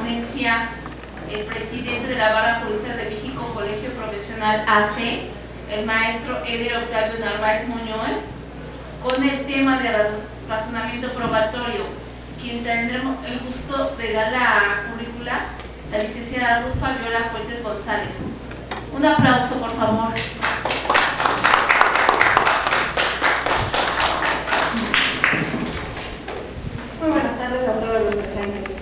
ponencia el presidente de la Barra Jurista de México, Colegio Profesional AC, el maestro Eder Octavio Narváez Muñoz, con el tema de razonamiento probatorio, quien tendremos el gusto de dar la currícula, la licenciada Ruth Fabiola Fuentes González. Un aplauso, por favor. Muy buenas tardes a todos los presentes.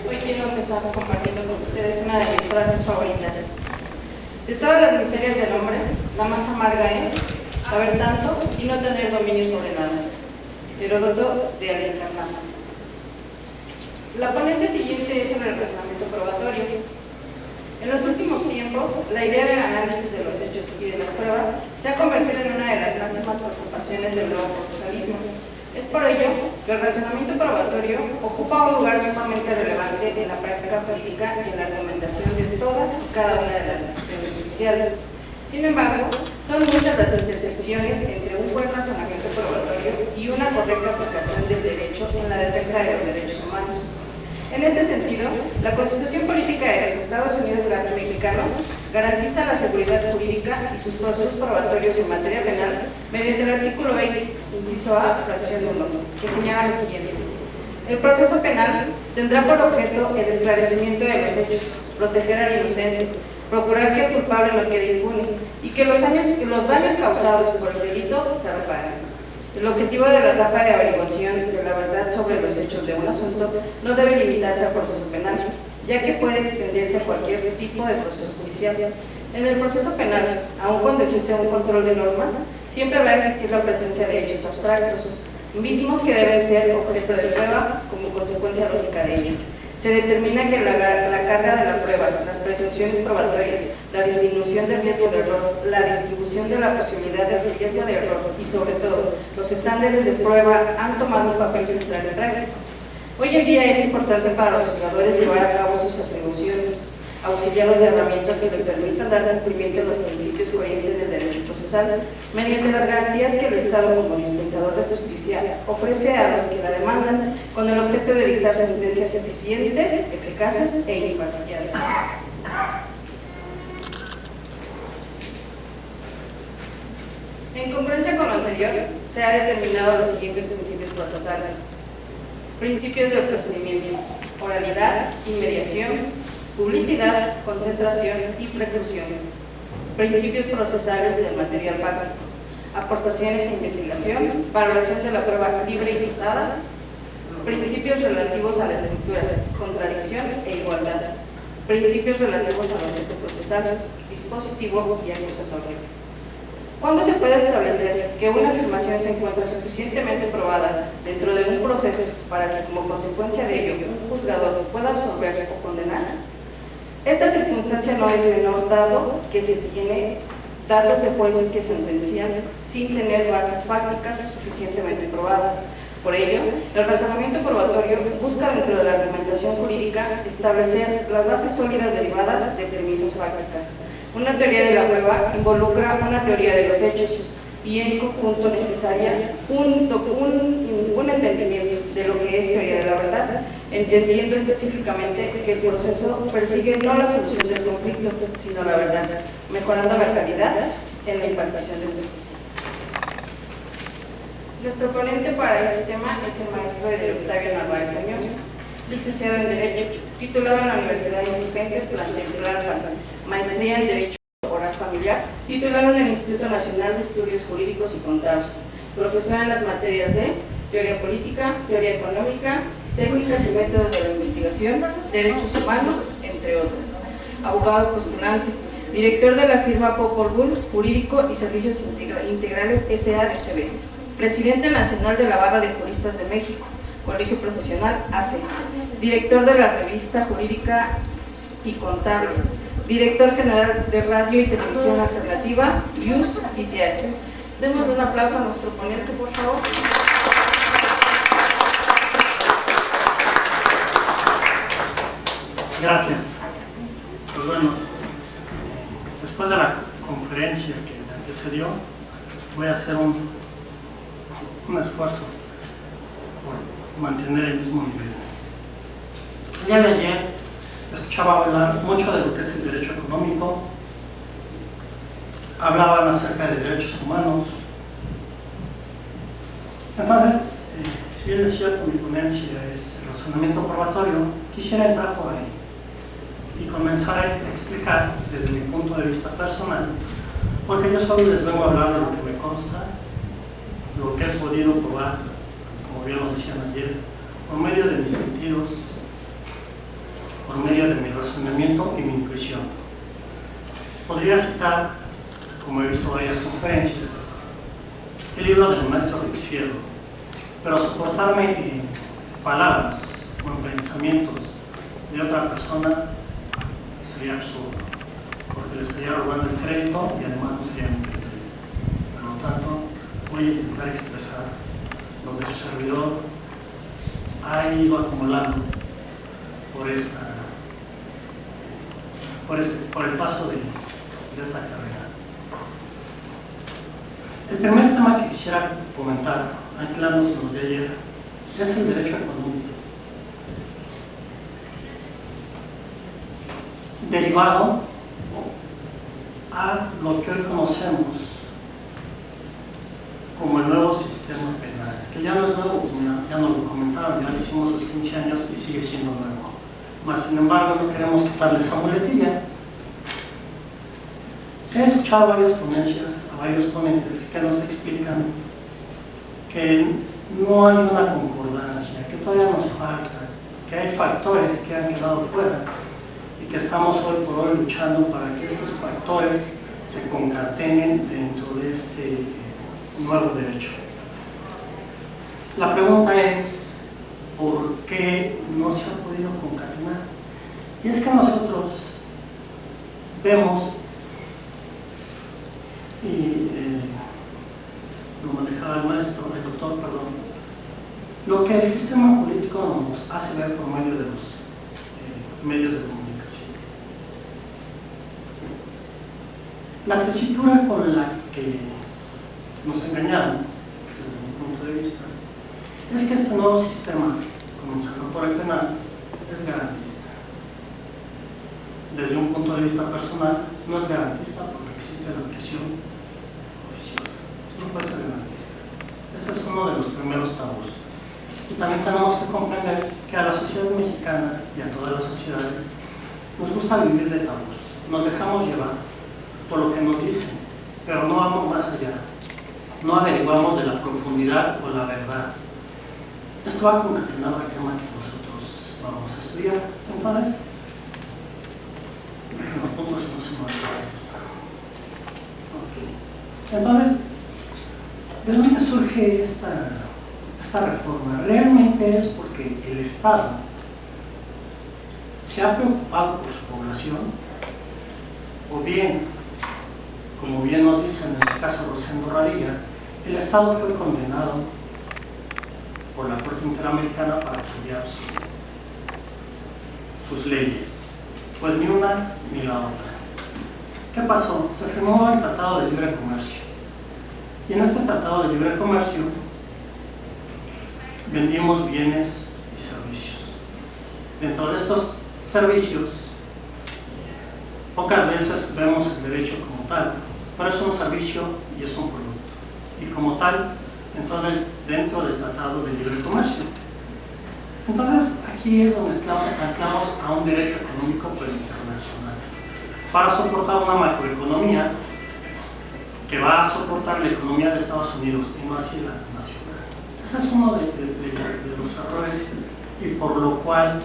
Hoy quiero empezar compartiendo con ustedes una de mis frases favoritas. De todas las miserias del hombre, la más amarga es saber tanto y no tener dominio sobre nada. Heródoto de Alicarnaso. La ponencia siguiente es sobre el razonamiento probatorio. En los últimos tiempos, la idea del análisis de los hechos y de las pruebas se ha convertido en una de las máximas preocupaciones del nuevo procesalismo. Es por ello que el razonamiento probatorio ocupa un lugar sumamente relevante en la práctica política y en la argumentación de todas y cada una de las decisiones judiciales. Sin embargo, son muchas las intersecciones entre un buen razonamiento probatorio y una correcta aplicación del derecho en la defensa de los derechos humanos. En este sentido, la Constitución Política de los Estados Unidos Mexicanos garantiza la seguridad jurídica y sus procesos probatorios en materia penal mediante el artículo 20, inciso A, fracción 1, que señala lo siguiente. El proceso penal tendrá por objeto el esclarecimiento de los hechos, proteger al inocente, procurar que el culpable no quede impune y que los daños causados por el delito se reparen. El objetivo de la etapa de averiguación de la verdad sobre los hechos de un asunto no debe limitarse al proceso penal, ya que puede extenderse a cualquier tipo de proceso judicial. En el proceso penal, aun cuando existe un control de normas, siempre va a existir la presencia de hechos abstractos, mismos que deben ser objeto de prueba como consecuencia lógica de ello. Se determina que la carga de la prueba, las presunciones probatorias, la disminución del riesgo de error, la distribución de la posibilidad del riesgo de error y, sobre todo, los estándares de prueba han tomado un papel central en práctica. Hoy en día es importante para los juzgadores llevar a cabo sus atribuciones, auxiliados de herramientas que les permitan dar cumplimiento a los principios coherentes del derecho procesal, mediante las garantías que el Estado, como dispensador de justicia, ofrece a los que la demandan, con el objeto de dictar sentencias eficientes, eficaces e imparciales. En congruencia con lo anterior, se han determinado los siguientes principios procesales. Principios del procedimiento: oralidad, inmediación, publicidad, concentración y preclusión. Principios procesales del material fáctico: aportaciones e investigación, valoración de la prueba libre y cruzada, principios relativos a la estructura, contradicción e igualdad, principios relativos al objeto procesal, dispositivo y acusatorio. ¿Cuándo se puede establecer que una afirmación se encuentra suficientemente probada dentro de un proceso para que, como consecuencia de ello, un juzgador pueda absolver o condenar? Esta circunstancia no es menor dado que se tiene datos de jueces que sentencian sin tener bases fácticas suficientemente probadas. Por ello, el razonamiento probatorio busca dentro de la argumentación jurídica establecer las bases sólidas derivadas de premisas fácticas. Una teoría de la prueba involucra una teoría de los hechos y en conjunto necesaria un entendimiento de lo que es teoría de la verdad, entendiendo específicamente que el proceso persigue no la solución del conflicto, sino la verdad, mejorando la calidad en la impartición de justicia. Nuestro ponente para este tema es el maestro Eder Octavio Narváez Muñoz, licenciado en Derecho, titulado en la Universidad de Insurgentes, plantel Tlalpan, maestría en Derecho Oral Familiar, titulado en el Instituto Nacional de Estudios Jurídicos y Contables, profesor en las materias de Teoría Política, Teoría Económica, Técnicas y Métodos de la Investigación, Derechos Humanos, entre otras. Abogado postulante, director de la firma Popol Vuh Jurídico y Servicios Integrales S.A.S.B., presidente nacional de la Barra de Juristas de México, Colegio Profesional AC, director de la revista Jurídica y Contable, director general de Radio y Televisión Alternativa, IUS y Teatro. Demos un aplauso a nuestro ponente, por favor. Gracias. Pues bueno, después de la conferencia que me antecedió, voy a hacer un esfuerzo por mantener el mismo nivel. El día de ayer escuchaba hablar mucho de lo que es el derecho económico, hablaban acerca de derechos humanos. Entonces, si bien es cierto, mi ponencia es razonamiento probatorio, quisiera entrar por ahí y comenzar a explicar desde mi punto de vista personal, porque yo solo les vengo a hablar de lo que me consta, lo que he podido probar, como bien lo decían ayer, por medio de mis sentidos, por medio de mi razonamiento y mi intuición. Podría citar, como he visto varias conferencias, el libro del maestro Luis Fierro, pero soportarme en palabras o en pensamientos de otra persona sería absurdo, porque le estaría robando el crédito y además no sería mi criterio. Por lo tanto, voy a intentar expresar lo que su servidor ha ido acumulando por el paso de esta carrera. El primer tema que quisiera comentar, anclando con los de ayer, es el derecho económico, derivado a lo que hoy conocemos como el nuevo sistema penal, que ya no es nuevo, ya nos lo comentaron, ya lo hicimos sus 15 años y sigue siendo nuevo. Mas, sin embargo, no queremos quitarle esa muletilla. He escuchado varias ponencias, a varios ponentes que nos explican que no hay una concordancia, que todavía nos falta, que hay factores que han quedado fuera y que estamos hoy por hoy luchando para que estos factores se concatenen dentro de este nuevo derecho. La pregunta es, ¿por qué no se ha podido concatenar? Y es que nosotros vemos, y lo manejaba el maestro, el doctor, perdón, lo que el sistema político nos hace ver por medio de los medios de comunicación. La tesitura con la que nos engañaron, desde mi punto de vista, es que este nuevo sistema, comenzando por el penal, es garantista. Desde un punto de vista personal, no es garantista porque existe la presión oficiosa. Eso no puede ser garantista. Ese es uno de los primeros tabús. Y también tenemos que comprender que a la sociedad mexicana y a todas las sociedades nos gusta vivir de tabús. Nos dejamos llevar por lo que nos dicen, pero no vamos más allá. No averiguamos de la profundidad o la verdad. Esto va concatenado al tema que nosotros vamos a estudiar. Entonces, déjenme puntos si no se me olvida esto. Entonces, ¿de dónde surge esta reforma? Realmente es porque el Estado se ha preocupado por su población, o bien, como bien nos dicen en el caso Rosendo Radilla, el Estado fue condenado por la Corte Interamericana para cambiar sus leyes. Pues ni una ni la otra. ¿Qué pasó? Se firmó el Tratado de Libre Comercio. Y en este Tratado de Libre Comercio vendimos bienes y servicios. Dentro de estos servicios, pocas veces vemos el derecho como tal, pero es un servicio y es un producto. Y como tal, entonces, dentro del Tratado de Libre Comercio. Entonces, aquí es donde anclamos a un derecho económico internacional para soportar una macroeconomía que va a soportar la economía de Estados Unidos y no así la nacional. Ese es uno de los errores y por lo cual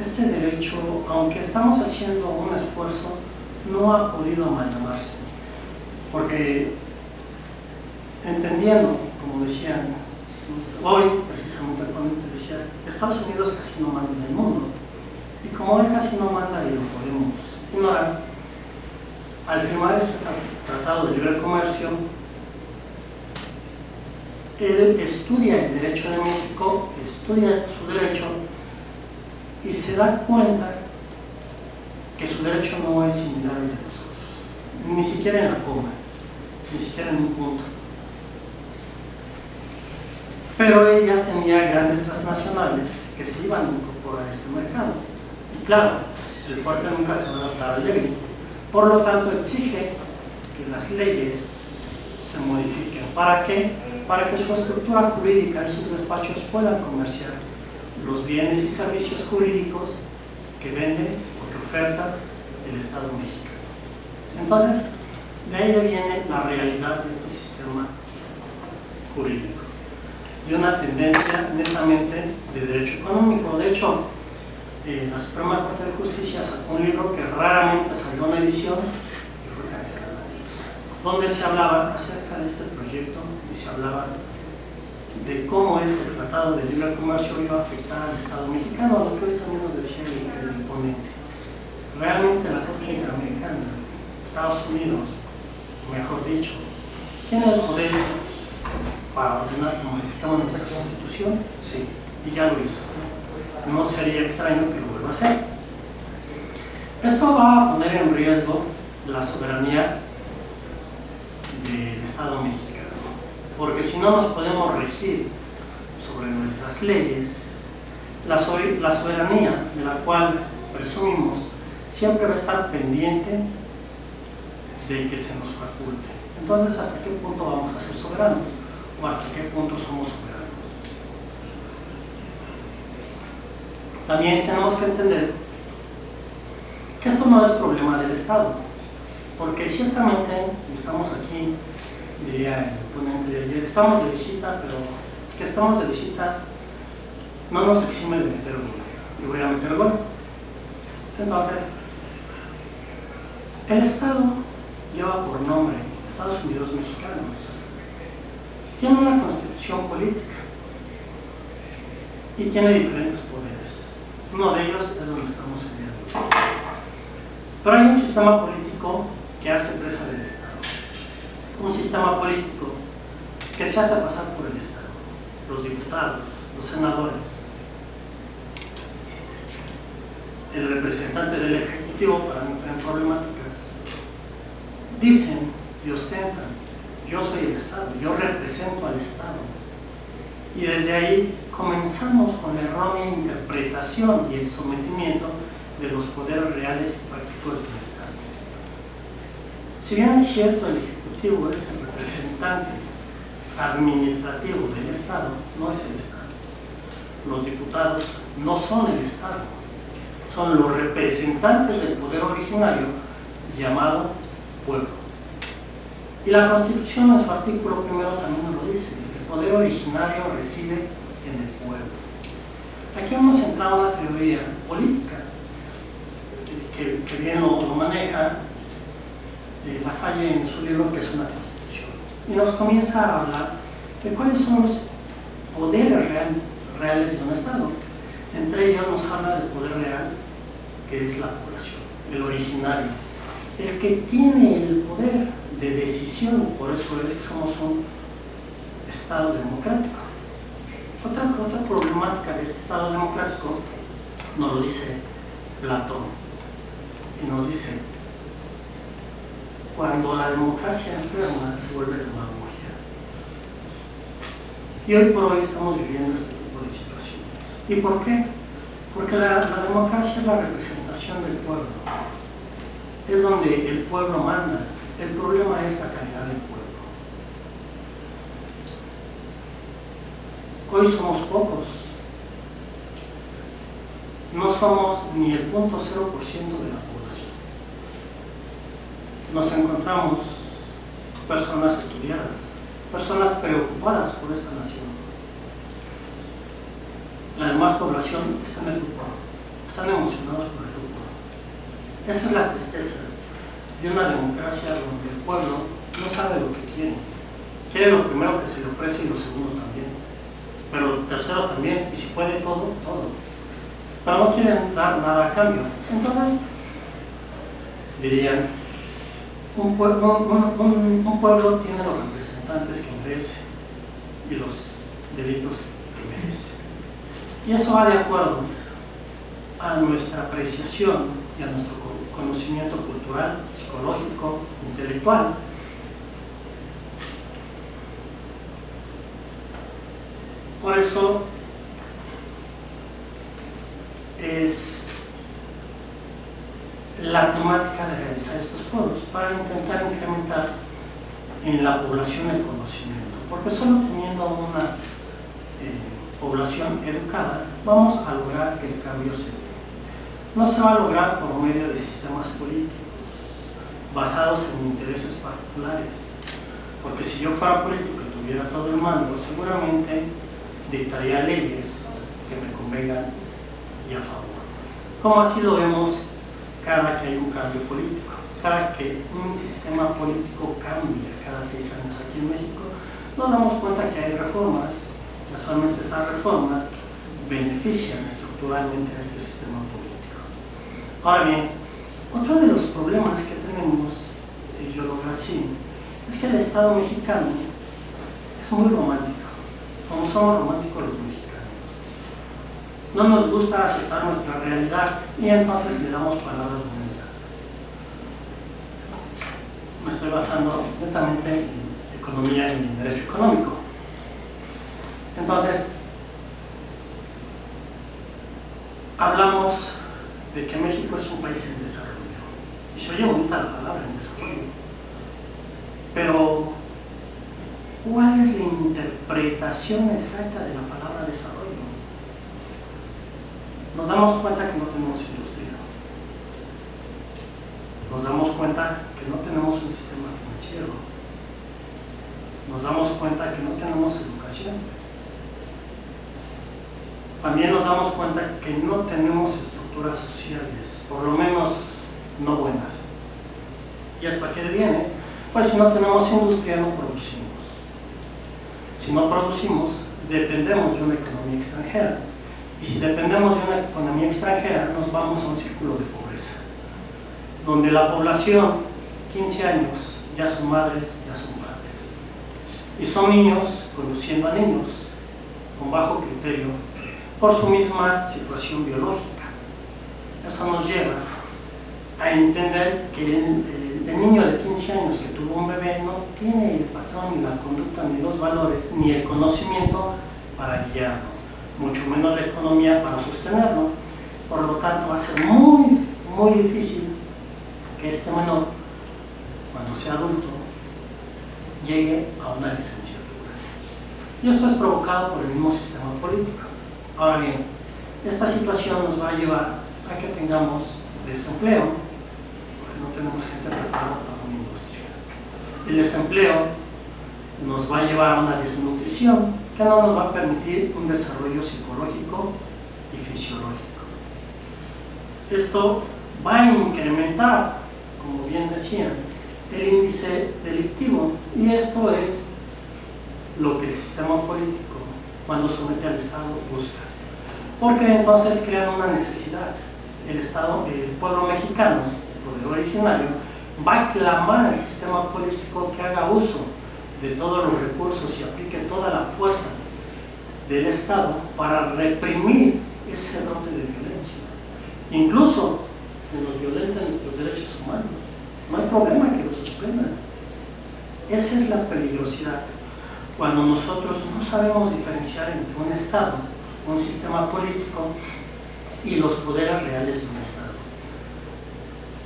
este derecho, aunque estamos haciendo un esfuerzo, no ha podido amalgamarse. Porque entendiendo, como decían hoy, precisamente el ponente decía, Estados Unidos casi no manda en el mundo. Y como él casi no manda y lo podemos ignorar, al firmar este Tratado de Libre Comercio, él estudia el derecho de México, estudia su derecho y se da cuenta que su derecho no es similar al de nosotros, ni siquiera en la coma, ni siquiera en un punto. Pero ella tenía grandes transnacionales que se iban a incorporar a este mercado. claro, el fuerte nunca se va a adaptar al débil. Por lo tanto, exige que las leyes se modifiquen. ¿Para qué? Para que su estructura jurídica y sus despachos puedan comerciar los bienes y servicios jurídicos que vende o que oferta el Estado mexicano. Entonces, de ahí viene la realidad de este sistema jurídico, de una tendencia netamente de derecho económico. De hecho, la Suprema Corte de Justicia sacó un libro que raramente salió una edición y fue cancelada, donde se hablaba acerca de este proyecto y se hablaba de cómo este Tratado de Libre Comercio iba a afectar al Estado mexicano, lo que hoy también nos decía el ponente. Realmente la Corte Interamericana, Estados Unidos, mejor dicho, tiene el poder para ordenar que modificamos nuestra Constitución, sí, y ya lo hizo. No sería extraño que lo vuelva a hacer. Esto va a poner en riesgo la soberanía del Estado mexicano, porque si no nos podemos regir sobre nuestras leyes, la soberanía de la cual presumimos siempre va a estar pendiente de que se nos faculte. Entonces, ¿hasta qué punto vamos a ser soberanos? ¿O hasta qué punto somos soberanos? También tenemos que entender que esto no es problema del Estado, porque ciertamente estamos aquí, diría el ponente de ayer, estamos de visita, pero que estamos de visita no nos exime de meter gol, y voy a meter gol. Entonces, el Estado lleva por nombre Estados Unidos Mexicanos, tiene una constitución política y tiene diferentes poderes. Uno de ellos es donde estamos en el día. Pero hay un sistema político que hace presa del Estado, un sistema político que se hace pasar por el Estado, los diputados, los senadores, el representante del Ejecutivo, para no tener problemáticas, dicen y ostentan: yo soy el Estado, yo represento al Estado. Y desde ahí comenzamos con la errónea interpretación y el sometimiento de los poderes reales y prácticos del Estado. Si bien es cierto, el Ejecutivo es el representante administrativo del Estado, no es el Estado. Los diputados no son el Estado, son los representantes del poder originario llamado pueblo. Y la Constitución en su artículo primero también nos lo dice: el poder originario reside en el pueblo. Aquí hemos entrado a una teoría política que bien lo maneja Lasalle en su libro, que es una Constitución, y nos comienza a hablar de cuáles son los poderes reales de un Estado. Entre ellos nos habla del poder real, que es la población, el originario, el que tiene el poder de decisión. Por eso es que somos un Estado democrático. Otra problemática de este Estado democrático nos lo dice Platón, y nos dice: cuando la democracia enferma se vuelve demagogia. Y hoy por hoy estamos viviendo este tipo de situaciones. ¿Y por qué? Porque la democracia es la representación del pueblo, es donde el pueblo manda. El problema es la calidad del pueblo. Hoy somos pocos, no somos ni el 0.0% de la población. Nos encontramos personas estudiadas, personas preocupadas por esta nación. La demás población está en el fútbol, están emocionados por el fútbol. Esa es la tristeza de una democracia donde el pueblo no sabe lo que quiere. Quiere lo primero que se le ofrece y lo segundo también, pero lo tercero también, y si puede todo, todo. Pero no quieren dar nada a cambio. Entonces, dirían, un pueblo tiene los representantes que merece y los delitos que merece. Y eso va de acuerdo a nuestra apreciación y a nuestro conocimiento cultural, psicológico, intelectual. Por eso es la temática de realizar estos foros para intentar incrementar en la población el conocimiento, porque solo teniendo una población educada vamos a lograr que el cambio se dé. No se va a lograr por medio de sistemas políticos basados en intereses particulares, porque si yo fuera político y tuviera todo el mando, seguramente dictaría leyes que me convengan y a favor. Como así lo vemos cada que hay un cambio político, cada que un sistema político cambia cada 6 años aquí en México, nos damos cuenta que hay reformas. Casualmente esas reformas benefician estructuralmente a este sistema político. Ahora bien, otro de los problemas que tenemos, yo lo veo así, es que el Estado mexicano es muy romántico, como somos románticos los mexicanos. No nos gusta aceptar nuestra realidad y entonces le damos palabras bonitas. Me estoy basando netamente en economía y en derecho económico. Entonces, hablamos de que México es un país en desarrollo. Y se oye bonita la palabra en desarrollo. Pero, ¿cuál es la interpretación exacta de la palabra desarrollo? Nos damos cuenta que no tenemos industria. Nos damos cuenta que no tenemos un sistema financiero. Nos damos cuenta que no tenemos educación. También nos damos cuenta que no tenemos estructuras sociales, por lo menos no buenas. ¿Y esto a qué viene? Pues si no tenemos industria, no producimos. Si no producimos, dependemos de una economía extranjera. Y si dependemos de una economía extranjera, nos vamos a un círculo de pobreza, donde la población, 15 años, ya son madres, ya son padres. Y son niños conduciendo a niños, con bajo criterio, por su misma situación biológica. Eso nos lleva a entender que el niño de 15 años que tuvo un bebé no tiene el patrón, ni la conducta, ni los valores, ni el conocimiento para guiarlo, mucho menos la economía para sostenerlo. Por lo tanto, va a ser muy, muy difícil que este menor, cuando sea adulto, llegue a una licenciatura. Y esto es provocado por el mismo sistema político. Ahora bien, esta situación nos va a llevar a que tengamos desempleo, porque no tenemos gente preparada para una industria. El desempleo nos va a llevar a una desnutrición que no nos va a permitir un desarrollo psicológico y fisiológico. Esto va a incrementar, como bien decían, el índice delictivo, y esto es lo que el sistema político, cuando somete al Estado, busca. Porque entonces crean una necesidad. El Estado, el pueblo mexicano, el pueblo originario, va a clamar al sistema político que haga uso de todos los recursos y aplique toda la fuerza del Estado para reprimir ese brote de violencia. Incluso que nos violenten nuestros derechos humanos. No hay problema que lo suspendan. Esa es la peligrosidad. Cuando nosotros no sabemos diferenciar entre un Estado, un sistema político y los poderes reales de un Estado,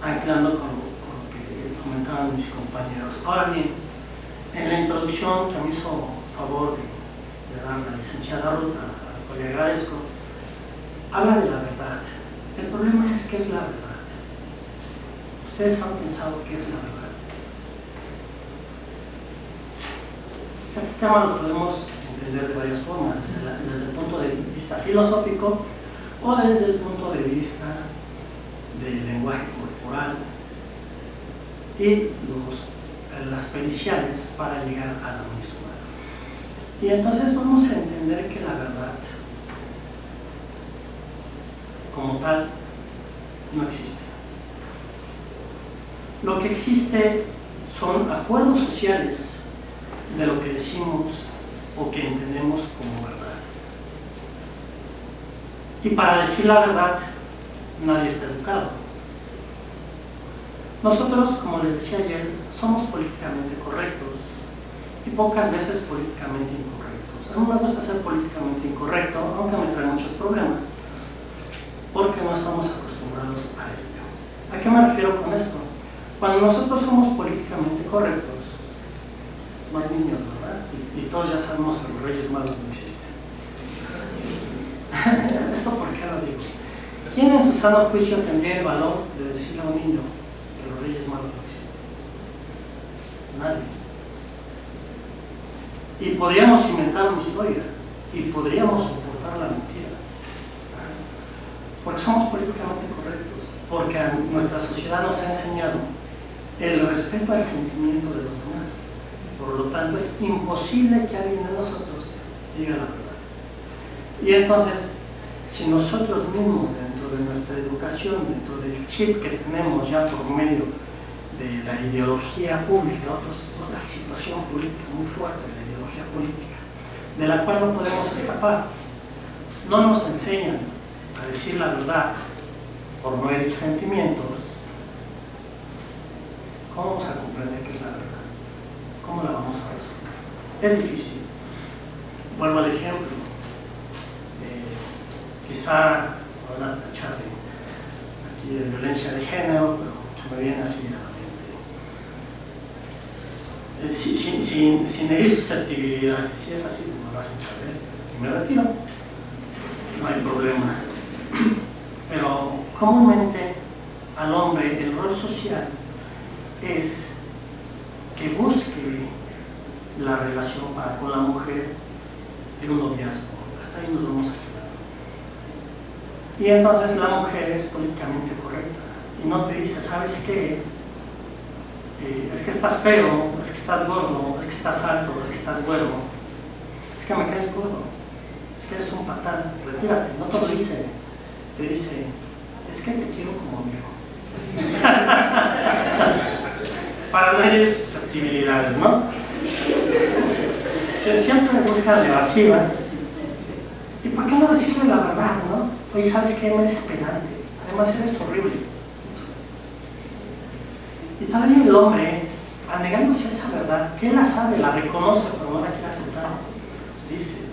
anclando con lo que comentaban mis compañeros. Ahora bien, en la introducción que me hizo favor de dar la licenciada Ruth, a la cual le agradezco, habla de la verdad. El problema es qué es la verdad. ¿Ustedes han pensado qué es la verdad? Este tema lo podemos entender de varias formas, desde el punto de vista filosófico o desde el punto de vista del lenguaje corporal y las periciales para llegar a la misma. Y entonces vamos a entender que la verdad como tal no existe. Lo que existe son acuerdos sociales de lo que decimos o que entendemos como verdad. Y para decir la verdad, nadie está educado. Nosotros, como les decía ayer, somos políticamente correctos y pocas veces políticamente incorrectos. A mí me gusta ser políticamente incorrecto, aunque me trae muchos problemas, porque no estamos acostumbrados a ello. ¿A qué me refiero con esto? Cuando nosotros somos políticamente correctos, no hay niños, ¿verdad? Y todos ya sabemos que los Reyes Magos no existen. ¿Esto por qué lo digo? ¿Quién en su sano juicio tendría el valor de decirle a un niño que los Reyes Magos no existen? Nadie. Y podríamos inventar una historia y podríamos soportar la mentira. Porque somos políticamente correctos, porque nuestra sociedad nos ha enseñado el respeto al sentimiento de los demás. Por lo tanto, es imposible que alguien de nosotros diga la verdad. Y entonces, si nosotros mismos, dentro de nuestra educación, dentro del chip que tenemos ya por medio de la ideología pública, otra situación política muy fuerte, la ideología política, de la cual no podemos escapar, no nos enseñan a decir la verdad por no herir sentimientos, ¿cómo vamos a comprender qué es la verdad? ¿Cómo la vamos a resolver? Es difícil. Vuelvo al ejemplo. Quizá van a tachar aquí de violencia de género, pero se me viene así a la mente. Sin herir susceptibilidades, si es así, me lo hacen saber y me retiro, no hay problema. Pero comúnmente al hombre el rol social es que busque la relación para con la mujer en un noviazgo. Hasta ahí nos vamos a quedar. Y entonces la mujer es políticamente correcta y no te dice, ¿sabes qué? Es que estás feo, es que estás gordo, es que estás alto, es que estás güero, es que me caes gordo, es que eres un patán, retírate. No te lo dice, te dice, es que te quiero como amigo. Para no herir susceptibilidades, ¿no? Siempre buscan la evasiva. ¿Y por qué no decirle la verdad, no? Oye, ¿sabes qué? Eres pedante. Además, eres horrible. Y todavía el hombre, anegándose a esa verdad, que él la sabe, la reconoce, pero no la quiere aceptar, dice,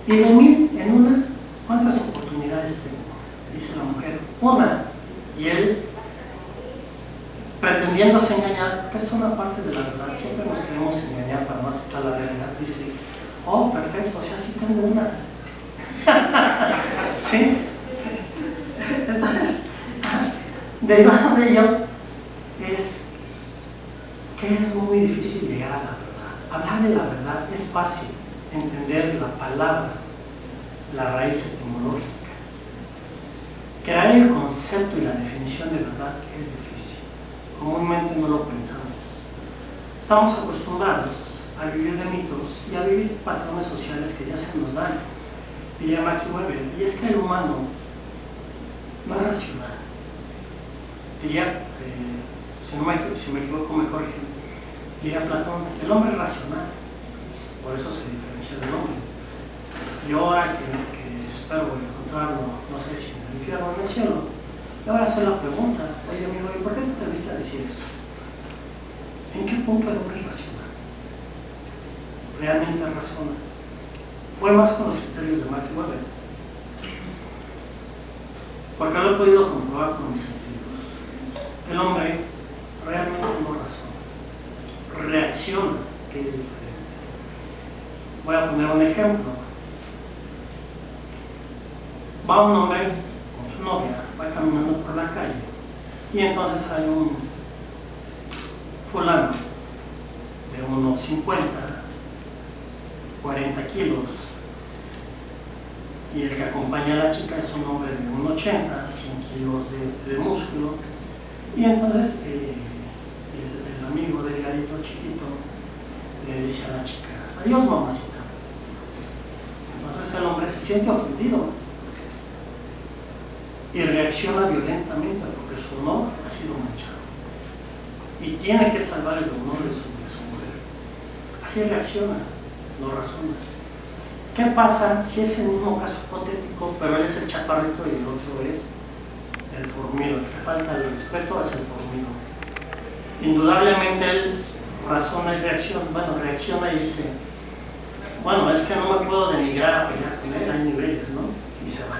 y de mí en una, ¿cuántas oportunidades tengo? Dice la mujer, una. Y él, pretendiéndose engañar, que es una parte de la verdad, siempre nos queremos engañar para no aceptar la realidad, dice, oh, perfecto, o sea, sí tengo una. ¿Sí? Entonces, derivado de ello, es que es muy difícil llegar a la verdad. Hablar de la verdad es fácil, entender la palabra, la raíz etimológica. Crear el concepto y la definición de verdad es difícil. Comúnmente no lo pensamos. Estamos acostumbrados a vivir de mitos y a vivir patrones sociales que ya se nos dan. Diría Max Weber, y es que el humano no es racional. Diría, si me equivoco mejor, diría Platón, el hombre es racional, por eso se diferencia del hombre. Y ahora que espero encontrarlo, no sé si en el infierno o en el cielo, le voy a hacer la pregunta, oye amigo, ¿y por qué te atreviste a decir eso? ¿En qué punto el hombre es racional? ¿Realmente razona? Fue más con los criterios de Max Weber, porque lo he podido comprobar con mis sentidos. El hombre realmente no razona, reacciona, que es diferente. Voy a poner un ejemplo. Va un hombre con su novia, va caminando por la calle, y entonces hay un fulano de unos 50, 40 kilos, y el que acompaña a la chica es un hombre de unos 80, 100 kilos de músculo, y entonces el amigo delgadito chiquito le dice a la chica, adiós mamacita. Entonces el hombre se siente ofendido y reacciona violentamente porque su honor ha sido manchado y tiene que salvar el honor de su mujer. Así reacciona, no razona. ¿Qué pasa si es el mismo caso hipotético, pero él es el chaparrito y el otro es el formido? El que falta el respeto es el formido. Indudablemente él razona y reacciona y dice, bueno, es que no me puedo denigrar a pelear con él, hay niveles, ¿no? Y se va.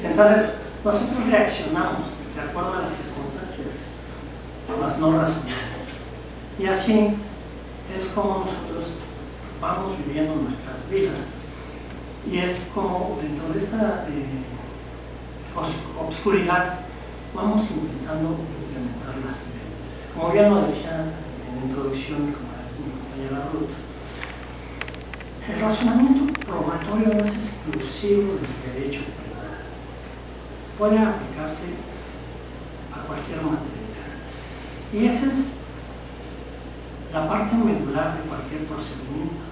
Entonces, nosotros reaccionamos de acuerdo a las circunstancias, mas no razonamos. Y así es como nosotros vamos viviendo nuestras vidas. Y es como dentro de esta obscuridad vamos intentando implementar las leyes. Como bien lo decía en la introducción mi compañera Ruth, el razonamiento probatorio no es exclusivo del derecho penal. Puede aplicarse a cualquier materia. Y esa es la parte medular de cualquier procedimiento.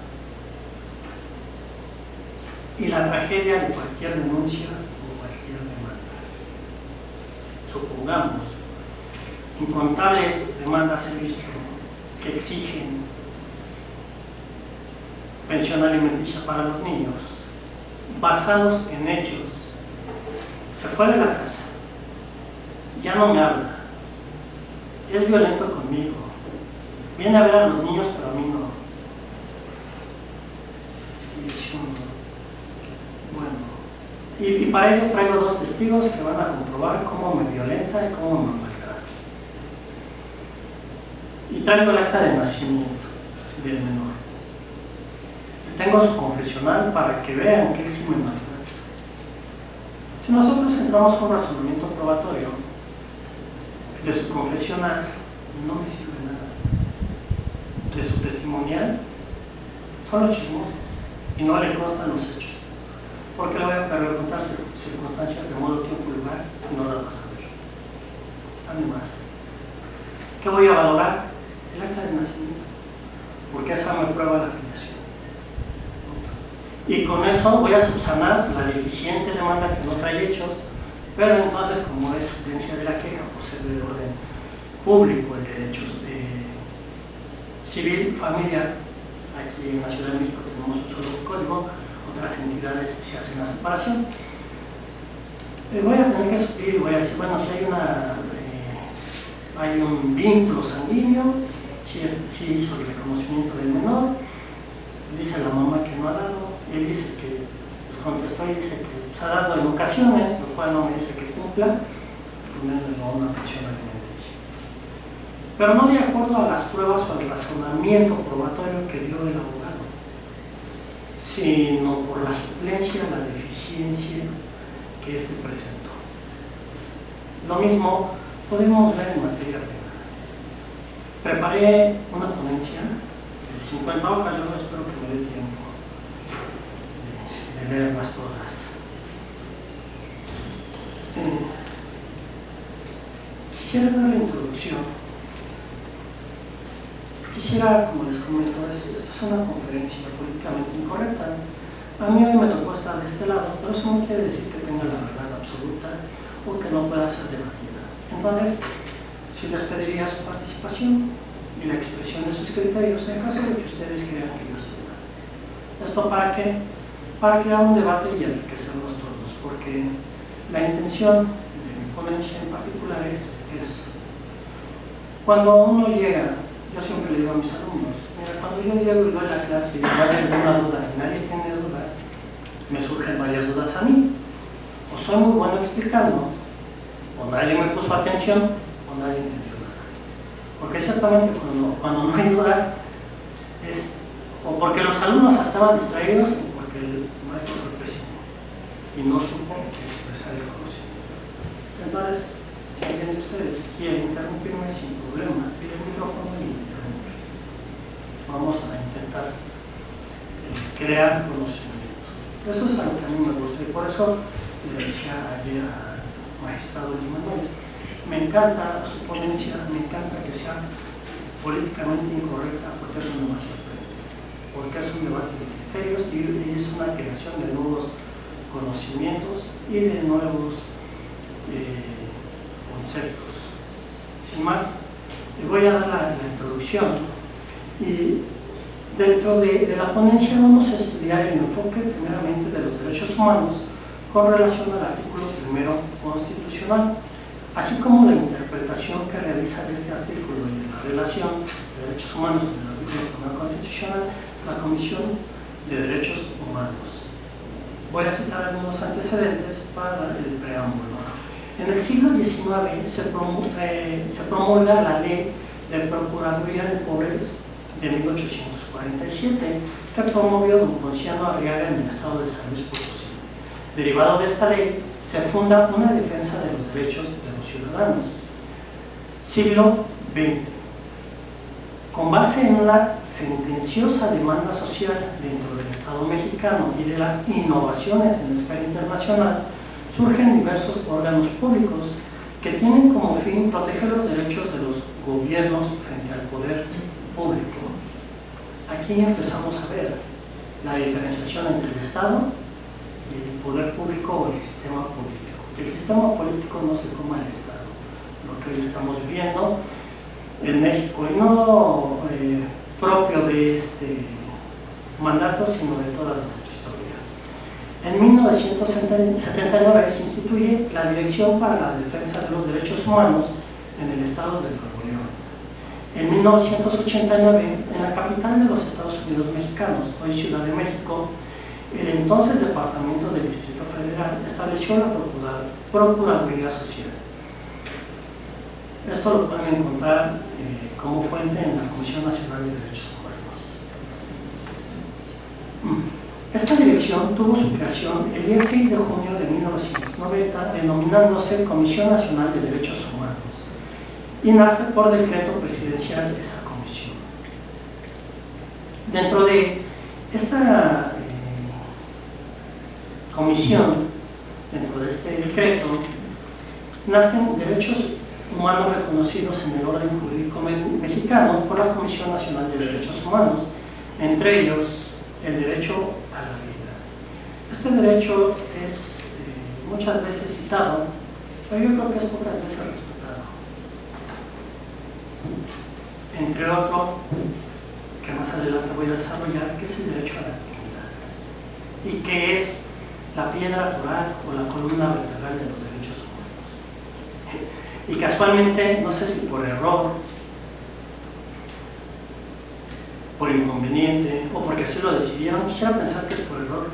Y la tragedia de cualquier denuncia o cualquier demanda. Supongamos, incontables demandas he visto que exigen pensión alimenticia para los niños, basados en hechos. Se fue de la casa, ya no me habla, es violento conmigo, viene a ver a los niños pero a mí no. Y para ello traigo dos testigos que van a comprobar cómo me violenta y cómo me maltrata. Y traigo el acta de nacimiento del menor. Y tengo su confesional para que vean que sí me maltrata. Si nosotros entramos a un razonamiento probatorio de su confesional, no me sirve nada. De su testimonial, solo chismoso y no le constan los hechos. Porque le voy a preguntar circunstancias de modo, tiempo y lugar y no las vas a ver. Están de más. ¿Qué voy a valorar? El acta de nacimiento. Porque esa me prueba la filiación. Y con eso voy a subsanar la deficiente demanda que no trae hechos, pero entonces, como es suplencia de la queja por ser de orden público, el derecho civil familiar, aquí en la Ciudad de México tenemos un solo código, otras entidades se hacen la separación. Voy a tener que subir y voy a decir, bueno, si hay un vínculo sanguíneo, si hizo el reconocimiento del menor, dice la mamá que no ha dado, él dice que, pues contestó y dice que se ha dado en ocasiones, lo cual no me dice que cumpla, poniéndolo una pensión alimenticia. Pero no de acuerdo a las pruebas o al razonamiento probatorio que dio el abogado, sino por la suplencia, la deficiencia que éste presentó. Lo mismo podemos ver en materia penal. Preparé una ponencia de 50 hojas, yo espero que me dé tiempo de leerlas todas. Quisiera dar la introducción. Quisiera, como les comento, esto es una conferencia políticamente incorrecta. A mí hoy me tocó estar de este lado, pero eso no quiere decir que tenga la verdad absoluta o que no pueda ser debatida. Entonces, sí les pediría su participación y la expresión de sus criterios en caso de que ustedes crean que yo estoy mal. ¿Esto para qué? Para crear un debate y enriquecernos todos, porque la intención de mi ponencia en particular es cuando uno llega, yo siempre le digo a mis alumnos, mira, cuando yo llego y doy la clase y hay alguna duda y nadie tiene dudas, me surgen varias dudas a mí. O soy muy bueno explicando, o nadie me puso atención, o nadie entendió nada. Porque ciertamente cuando no hay dudas, es o porque los alumnos estaban distraídos o porque el maestro fue pésimo y no supo expresar el conocimiento. Entonces, si alguien de ustedes quiere interrumpirme sin problema, pide el micrófono y me interrumpe. Vamos a intentar crear conocimiento. Eso es algo que a mí me gusta y por eso le decía ayer al magistrado Manuel, me encanta su ponencia, me encanta que sea políticamente incorrecta porque es una más sorprendente, porque es un debate de criterios y es una creación de nuevos conocimientos y de nuevos conceptos. Sin más, les voy a dar la introducción y dentro de la ponencia vamos a estudiar el enfoque primeramente de los derechos humanos con relación al artículo 1 constitucional, así como la interpretación que realiza de este artículo y de la relación de derechos humanos con el artículo 1 constitucional la Comisión de Derechos Humanos. Voy a citar algunos antecedentes para el preámbulo. En el siglo XIX se promulga la Ley de Procuraduría de Pobres de 1847, que promovió don Ponciano Arriaga en el estado de San Luis Potosí. Derivado de esta ley, se funda una defensa de los derechos de los ciudadanos. Siglo XX. Con base en la sentenciosa demanda social dentro del Estado mexicano y de las innovaciones en la esfera internacional, surgen diversos órganos públicos que tienen como fin proteger los derechos de los gobiernos frente al poder público. Aquí empezamos a ver la diferenciación entre el Estado y el poder público o el sistema político. El sistema político no se coma el Estado, lo que hoy estamos viendo en México, y no propio de este mandato, sino de toda nuestra historia. En 1979 se instituye la Dirección para la Defensa de los Derechos Humanos en el estado de Nuevo León. En 1989, en la capital de los Estados Unidos mexicanos, hoy Ciudad de México, el entonces Departamento del Distrito Federal estableció la Procuraduría Social. Esto lo pueden encontrar como fuente en la Comisión Nacional de Derechos Humanos. Esta dirección tuvo su creación el día 6 de junio de 1990, denominándose Comisión Nacional de Derechos Humanos, y nace por decreto presidencial de esa comisión. Dentro de esta comisión, dentro de este decreto, nacen derechos humanos reconocidos en el orden jurídico mexicano por la Comisión Nacional de Derechos Humanos, entre ellos el derecho a la vida. Este derecho es muchas veces citado, pero yo creo que es pocas veces respetado. Entre otro, que más adelante voy a desarrollar, que es el derecho a la dignidad, y que es la piedra toral o la columna vertebral de los derechos humanos. Y casualmente, no sé si por error, por inconveniente o porque así lo decidieron, quisiera pensar que es por error,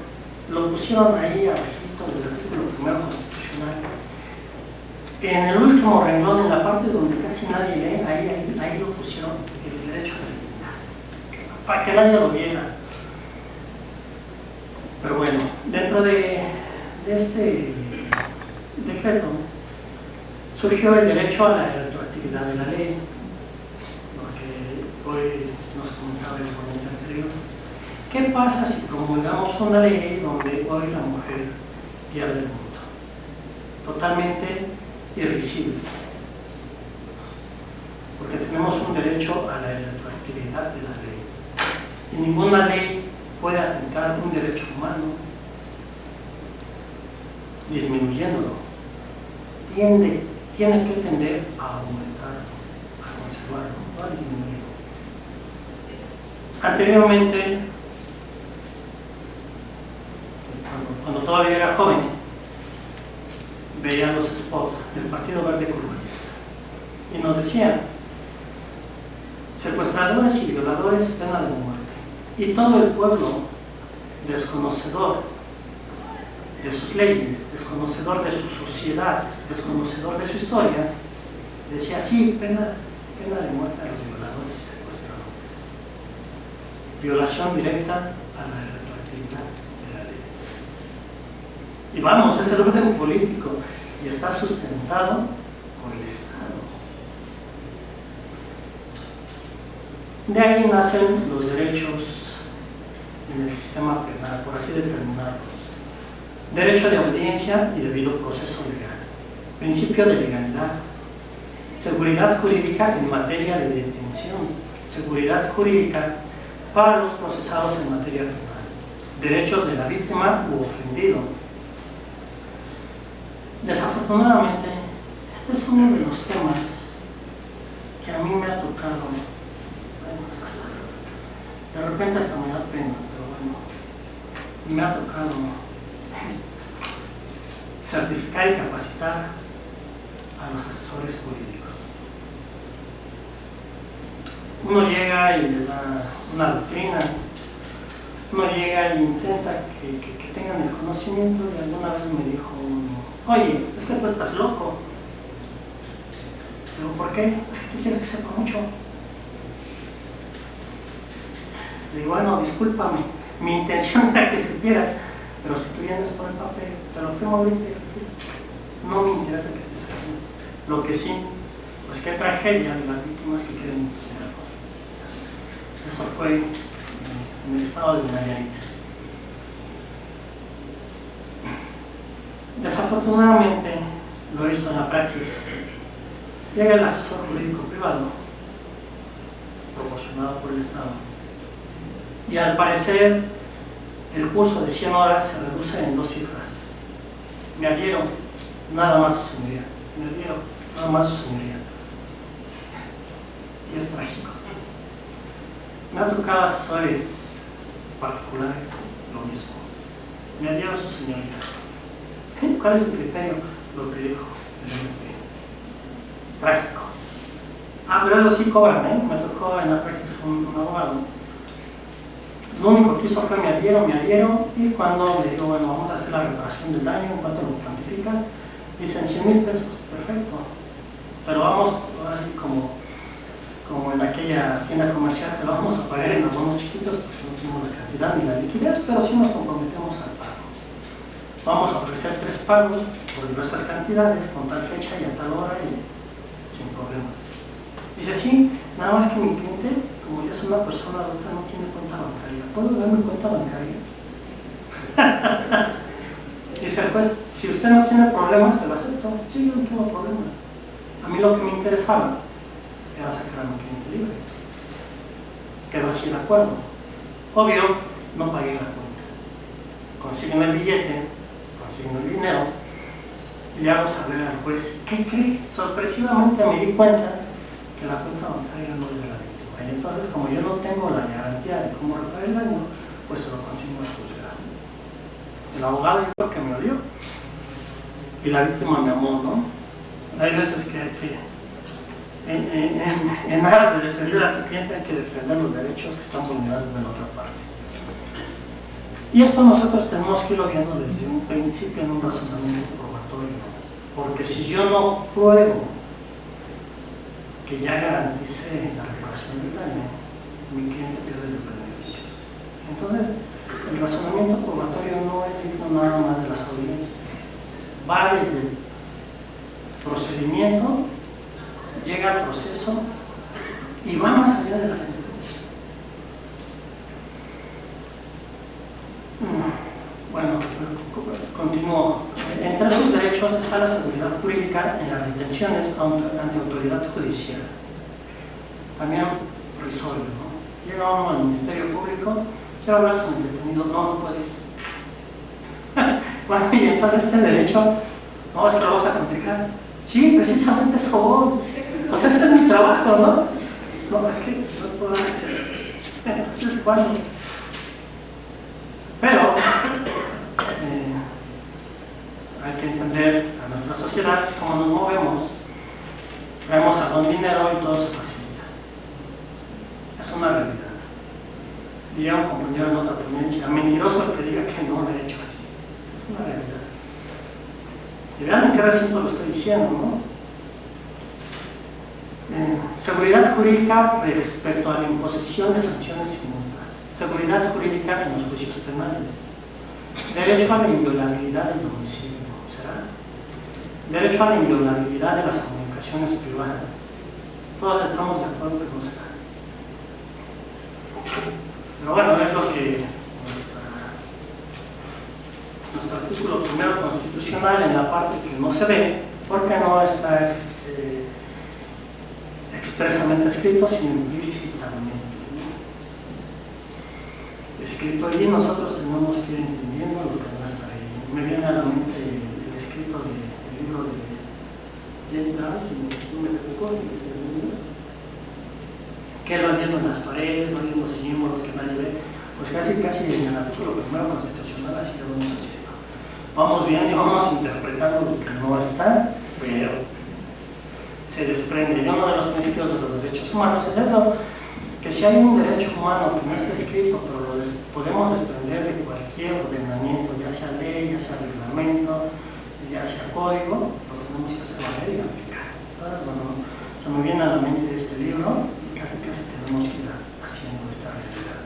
lo pusieron ahí abajito del artículo primero constitucional. En el último renglón, en la parte donde casi nadie lee, ahí lo pusieron, el derecho a la dignidad, para que nadie lo viera. Pero bueno, dentro de este decreto surgió el derecho a la retroactividad de la ley, lo que hoy nos comentaba el ponente anterior. ¿Qué pasa si promulgamos una ley donde hoy la mujer pierde el voto? Totalmente irrisible, porque tenemos un derecho a la retroactividad de la ley, y ninguna ley puede atentar un derecho humano disminuyéndolo. Tiene que tender a aumentar, a conservarlo, no a disminuirlo. Anteriormente, cuando todavía era joven, veía los spots del Partido Verde Ecologista y nos decían: secuestradores y violadores, pena de muerte. Y todo el pueblo, desconocedor de sus leyes, desconocedor de su sociedad, desconocedor de su historia, decía: sí, pena de muerte a los violadores y secuestradores. Violación directa a la retroactividad de la ley. Y vamos, es el orden político y está sustentado por el Estado. De ahí nacen los derechos en el sistema penal, por así determinarlos. Derecho de audiencia y debido proceso legal. Principio de legalidad. Seguridad jurídica en materia de detención. Seguridad jurídica para los procesados en materia penal. Derechos de la víctima u ofendido. Desafortunadamente, este es uno de los temas que a mí me ha tocado. De repente hasta me da pena, pero bueno, me ha tocado certificar y capacitar a los asesores jurídicos. Uno llega y les da una doctrina, uno llega e intenta que tengan el conocimiento, y alguna vez me dijo uno: oye, es que tú estás loco. Digo, ¿por qué? Es que tú quieres que sepa mucho. Le digo, bueno, discúlpame, mi intención era que supieras, pero si tú vienes por el papel, te lo firmo ahorita, no me interesa que estés aquí. Lo que sí, pues qué tragedia de las víctimas que queden impulsadas. Eso fue en el estado de Nayarit. Desafortunadamente, lo he visto en la praxis, llega el asesor jurídico privado, proporcionado por el Estado, y al parecer el curso de 100 horas se reduce en 2 cifras. Me adhiero, nada más su señoría. Me adhiero, nada más su señoría. Y es trágico. Me han tocado asesores particulares, lo mismo. Me adhiero a su señoría. ¿Cuál es su criterio? Lo que dijo el MP. Trágico. Pero ellos sí cobran, ¿eh? Me tocó en la praxis un abogado. Lo único que hizo fue me adhiero, y cuando le digo, bueno, vamos a hacer la reparación del daño, ¿en cuánto lo cuantificas? Dicen 100,000 pesos, perfecto. Pero vamos, así como en aquella tienda comercial, te lo vamos a pagar en abonos chiquitos, porque no tenemos la cantidad ni la liquidez, pero sí nos comprometemos al pago. Vamos a ofrecer 3 pagos por diversas cantidades, con tal fecha y a tal hora, y sin problema. Dice, sí, nada más que mi cliente, como ya es una persona adulta, no tiene cuenta bancaria. ¿Puedo ver mi cuenta bancaria? Dice, pues, si usted no tiene problemas, se lo acepto. Sí, yo no tengo problema. A mí lo que me interesaba era sacar a mi cliente libre. Quedó así el acuerdo. Obvio, no pagué la cuenta. Consiguen el billete, consiguen el dinero, y le hago saber al juez, ¿qué cree? Sorpresivamente me di cuenta que la cuenta bancaria no es de la víctima. Y entonces, como yo no tengo la garantía de cómo reparar el daño, pues se lo consigo al juzgado. El abogado yo creo que me odió y la víctima me amó, ¿no? Hay veces que hay que, en aras de defender a tu cliente, hay que defender los derechos que están vulnerados de la otra parte. Y esto nosotros tenemos que irlo viendo desde un principio en un razonamiento probatorio, porque si yo no pruebo que ya garantice la reparación del daño, mi cliente pierde los beneficios. Entonces, el razonamiento probatorio no es digno nada más de las audiencias. Va desde el procedimiento, llega al proceso y va más allá de la sentencia. Bueno, continúo. Entre esos derechos está la seguridad jurídica en las detenciones ante autoridad judicial. También risorio, ¿no? Llega uno al Ministerio Público, quiero hablar con el detenido, no puedes. Bueno, y entonces este derecho, no, es que lo vas a aconsejar. Sí, precisamente eso voy. O sea, ese es mi trabajo, ¿no? No, es que no puedo hacer. Entonces, ¿cuándo? Pero hay que entender a nuestra sociedad cómo nos movemos. Traemos algún dinero y todo se facilita. Es una realidad. Diría un compañero en otra ponencia, mentiroso el que diga que no lo he hecho así. Es una realidad. Y vean en qué recinto lo estoy diciendo, ¿no? Seguridad jurídica respecto a la imposición de sanciones y multas. Seguridad jurídica en los juicios penales. Derecho a la inviolabilidad del domicilio. Derecho a la inviolabilidad de las comunicaciones privadas. Todos estamos de acuerdo que no se da. Pero bueno, es lo que nuestro artículo primero constitucional, en la parte que no se ve, porque no está expresamente escrito, sino implícitamente, ¿no? Escrito allí, nosotros tenemos que ir entendiendo lo que no está ahí. Me viene a la mente el escrito del libro de James Brown, si no me equivoco, que él va viendo en las paredes, va viendo símbolos que nadie ve, pues casi en el artículo primero constitucional así lo vamos haciendo. Vamos viendo y vamos interpretando lo que no está, pero se desprende. Y uno de los principios de los derechos humanos es eso, que si hay un derecho humano que no está escrito, pero lo podemos desprender de cualquier ordenamiento, ya sea ley, ya sea reglamento, ya sea código, lo tenemos que hacer valer y aplicar. Entonces, bueno, se me viene a la mente este libro y casi tenemos que ir haciendo esta realidad.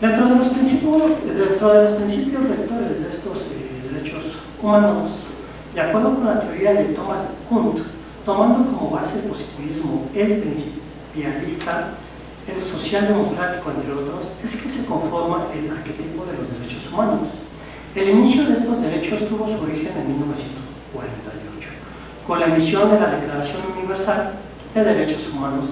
Dentro de los principios rectores de estos derechos humanos, de acuerdo con la teoría de Thomas Kuhn, tomando como base el positivismo, el principialista, el socialdemocrático, entre otros, es que se conforma el arquetipo de los derechos humanos. El inicio de estos derechos tuvo su origen en 1948, con la emisión de la Declaración Universal de Derechos Humanos.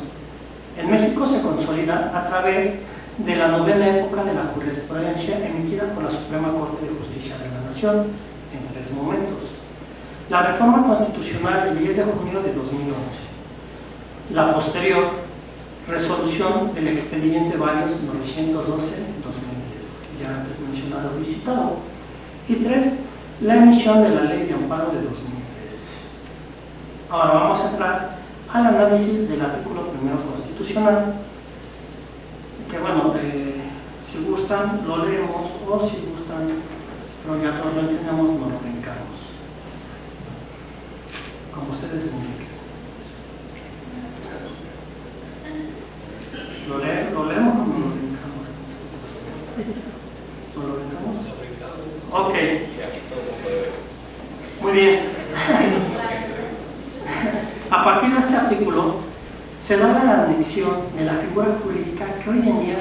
En México se consolida a través de la novena época de la jurisprudencia emitida por la Suprema Corte de Justicia de la Nación en 3 momentos. La reforma constitucional del 10 de junio de 2011, la posterior resolución del expediente Varios 912-2010, ya antes mencionado y visitado, y 3, la emisión de la Ley de Amparo de 2013. Ahora vamos a entrar al análisis del artículo primero constitucional, que bueno, si gustan lo leemos o si gustan, pero ya todos lo entendemos, no lo brincamos. Como ustedes indiquen. ¿Lo leemos o no lo brincamos? ¿No lo brincamos? Ok. Muy bien. A partir de este artículo se da la anexión de la figura jurídica que hoy en día,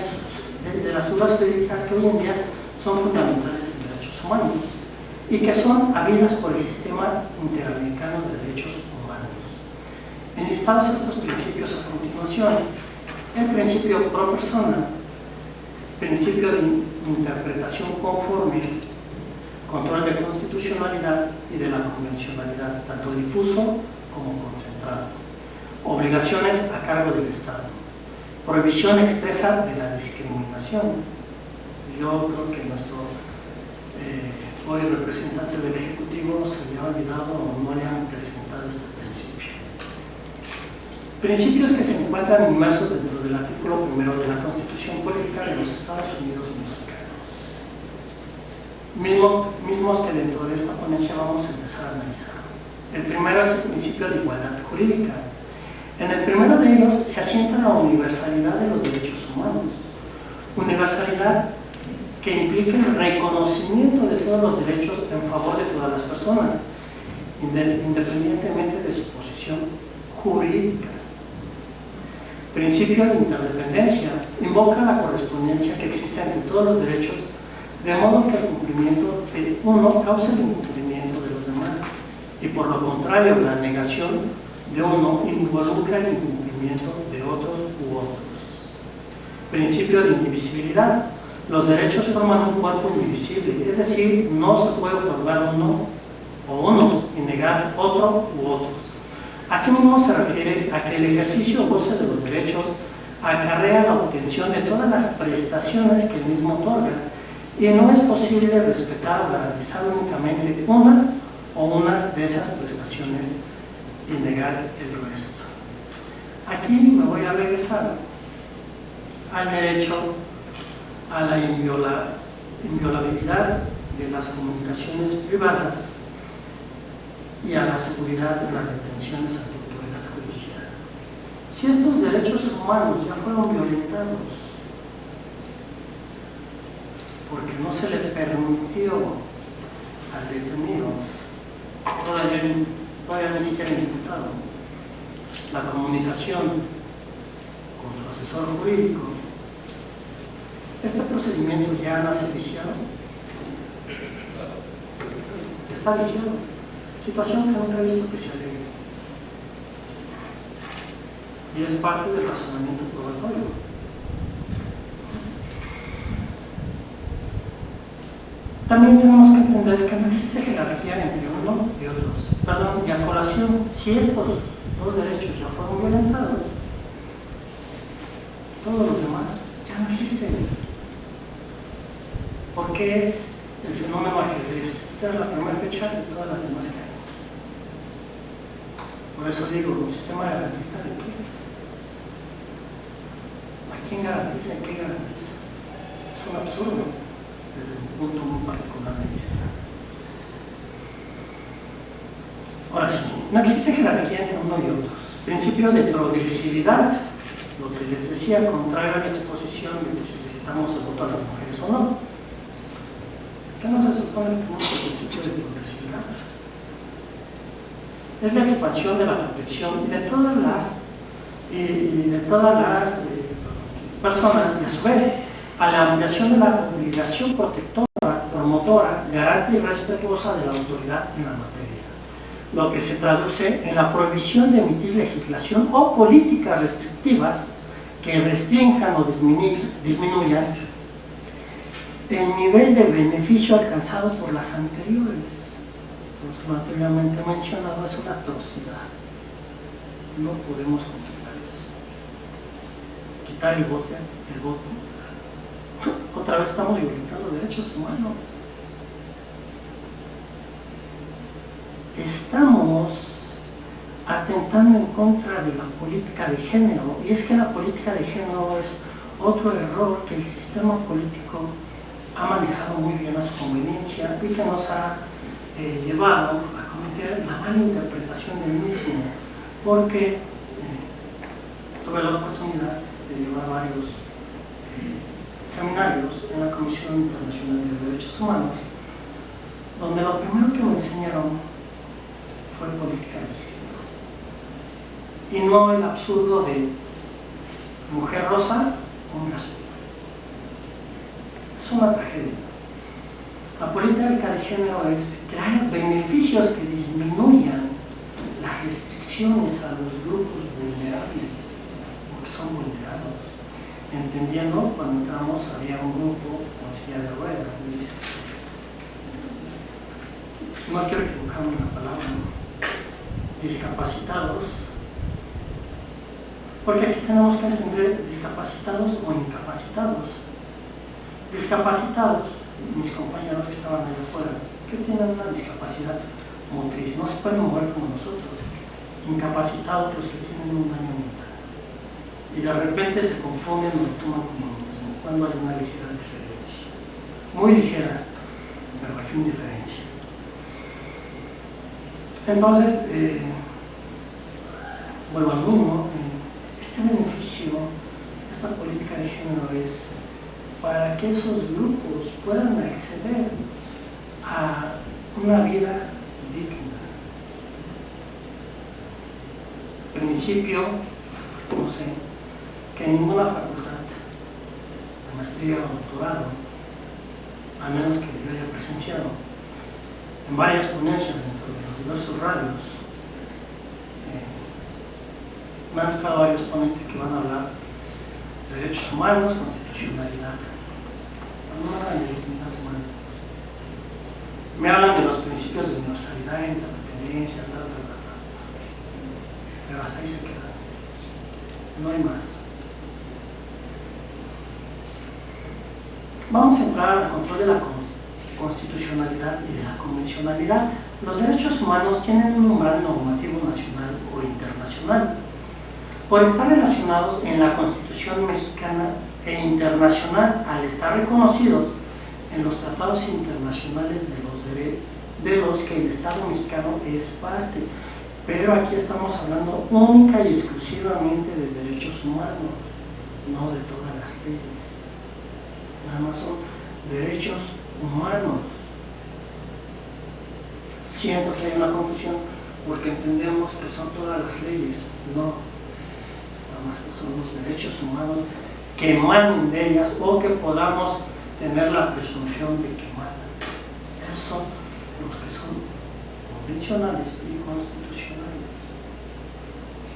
de las figuras jurídicas que hoy en día son fundamentales en derechos humanos y que son habidas por el Sistema Interamericano de Derechos Humanos. Enlistados estos principios a continuación: el principio pro persona, principio de interpretación conforme, control de constitucionalidad y de la convencionalidad, tanto difuso como concentrado, obligaciones a cargo del Estado, prohibición expresa de la discriminación. Yo creo que nuestro hoy representante del Ejecutivo se le ha olvidado o no le han presentado este principio. Principios que se encuentran inmersos dentro del artículo primero de la Constitución Política de los Estados Unidos Mexicanos, mismos que dentro de esta ponencia vamos a empezar a analizar. El primero es el principio de igualdad jurídica. En el primero de ellos se asienta la universalidad de los derechos humanos, universalidad que implica el reconocimiento de todos los derechos en favor de todas las personas, independientemente de su posición jurídica. Principio de interdependencia invoca la correspondencia que existe entre todos los derechos, de modo que el cumplimiento de uno causa el incumplimiento de los demás, y por lo contrario, la negación de uno involucra el incumplimiento de otros u otros. Principio de indivisibilidad. Los derechos forman un cuerpo indivisible, es decir, no se puede otorgar uno o unos y negar otro u otros. Asimismo, se refiere a que el ejercicio o goce de los derechos acarrea la obtención de todas las prestaciones que el mismo otorga, y no es posible respetar o garantizar únicamente una o unas de esas prestaciones y negar el resto. Aquí me voy a regresar al derecho a la inviolabilidad de las comunicaciones privadas y a la seguridad de las detenciones ante autoridad judicial. Si estos derechos humanos ya fueron violentados porque no se le permitió al detenido, todavía ni siquiera imputado, la comunicación con su asesor jurídico, este procedimiento ya nace viciado, está viciado, situación que nunca he visto que se arregle, y es parte del razonamiento probatorio. También tenemos que entender que no existe jerarquía entre uno y otros. Perdón, y a colación, si estos dos derechos ya fueron violentados, todos los demás ya no existen. Porque es el fenómeno ajedrez. Esta es la primera fecha de todas las demás que hay. Por eso digo, ¿un sistema garantista de qué? ¿A quién garantiza y qué garantiza? Es un absurdo desde un punto muy particular de vista. no existe jerarquía entre uno y otros. Principio de progresividad, lo que les decía, contrario a la exposición de que si necesitamos a todas las mujeres o no. ¿Qué no se supone que tenemos el principio de progresividad? Es la expansión de la protección de todas las personas y a su vez a la ampliación de la obligación protectora, promotora, garante y respetuosa de la autoridad en la materia, lo que se traduce en la prohibición de emitir legislación o políticas restrictivas que restrinjan o disminuyan el nivel de beneficio alcanzado por las anteriores. Pues lo anteriormente mencionado es una atrocidad. No podemos contemplar eso. Quitar el voto. Otra vez estamos violentando derechos humanos. Estamos atentando en contra de la política de género, y es que la política de género es otro error que el sistema político ha manejado muy bien a su conveniencia y que nos ha llevado a cometer la mala interpretación del mismo, porque tuve la oportunidad de llevar varios seminarios en la Comisión Internacional de Derechos Humanos, donde lo primero que me enseñaron fue política de género y no el absurdo de mujer rosa, hombre azul. Es una tragedia. La política de género es crear beneficios que disminuyan las restricciones a los grupos vulnerables, porque son vulnerados. Entendiendo, cuando entramos había un grupo con silla de ruedas, dice, no quiero equivocarme en la palabra, discapacitados, porque aquí tenemos que entender discapacitados o incapacitados. Discapacitados, mis compañeros que estaban allá afuera, que tienen una discapacidad motriz, no se pueden mover como nosotros. Incapacitados los que tienen un daño mental. Y de repente se confunden o lo toman como lo mismo, cuando hay una ligera diferencia. Muy ligera, pero hay una diferencia. Entonces, vuelvo al mismo, este beneficio, esta política de género es para que esos grupos puedan acceder a una vida digna. Principio, no sé, que ninguna facultad de maestría o doctorado, a menos que yo haya presenciado en varias ponencias dentro de los diversos radios, me han tocado varios ponentes que van a hablar de derechos humanos, constitucionalidad, no hablan de dignidad humana. Me hablan de los principios de universalidad, interdependencia, pero hasta ahí se queda. No hay más. Vamos a entrar al control de la constitucionalidad y de la convencionalidad. Los derechos humanos tienen un umbral normativo nacional o internacional, por estar relacionados en la Constitución mexicana e internacional, al estar reconocidos en los tratados internacionales de los que el Estado mexicano es parte. Pero aquí estamos hablando única y exclusivamente de derechos humanos, no de todas las leyes. Nada más son derechos humanos. Siento que hay una confusión porque entendemos que son todas las leyes. No, nada más son los derechos humanos que emanen de ellas o que podamos tener la presunción de que emanan. Esos son los que son convencionales y constitucionales.